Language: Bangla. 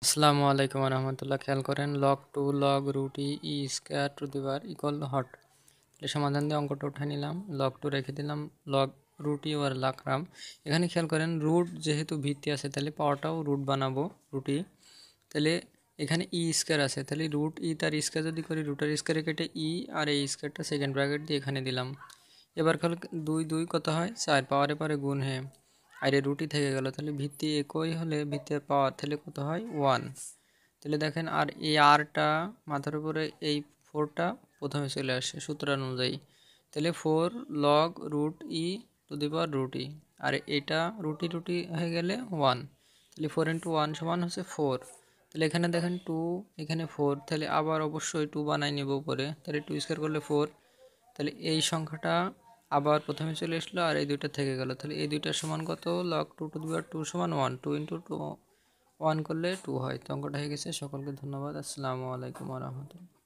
আসসালামু আলাইকুম রহমতুল্লাহ। খেয়াল করেন log to log root e square to the power equal হট। তাহলে সমাধান দিয়ে অঙ্কটা উঠে নিলাম, লগ টু রেখে দিলাম, লগ রুট ই ওর রাখলাম। এখানে খেয়াল করেন রুট যেহেতু ভিত্তি আছে তাহলে পাওয়ারটাও রুট বানাবো রুট ই। তাহলে এখানে ই স্কোয়ার আছে, তাহলে রুট ই তার স্কোয়ার যদি করি রুটের স্কোয়ারে কেটে ই আর এই স্কোয়ারটা সেকেন্ড ব্র্যাকেট দিয়ে এখানে দিলাম। এবার খেয়াল দুই দুই কত হয় 4, পাওয়ারে পারে গুণ হয়ে আর এই রুটি থেকে গেল, তাহলে ভিত্তি একই হলে ভিত্তির পাওয়ার তাহলে কত হয় 1। তাহলে দেখেন আর এই আরটা মাথার উপরে এই 4টা প্রথমে চলে আসে সূত্র অনুযায়ী। তাহলে 4 log root e to the power root e, আর এটা রুটি রুটি হয়ে গেলে 1। তাহলে 4 ইন্টু 1 সমান হচ্ছে 4। তাহলে এখানে দেখেন 2, এখানে 4, তাহলে আবার অবশ্যই 2 বানাই নেব উপরে, তাহলে 2 স্কোয়ার করলে 4। তাহলে এই সংখ্যাটা আবার প্রথমে চলে আসলো আর এই দুইটা থেকে গেল, তাহলে এই দুইটার সমান কত লগ 2 টু দি পাওয়ার 2 সমান 1, 2 ইন্টু 2 1 করলে 2 হয়। তো অঙ্কটা হয়ে গেছে। সকলকে ধন্যবাদ। আসসালামু আলাইকুম রহমতুল্লাহ।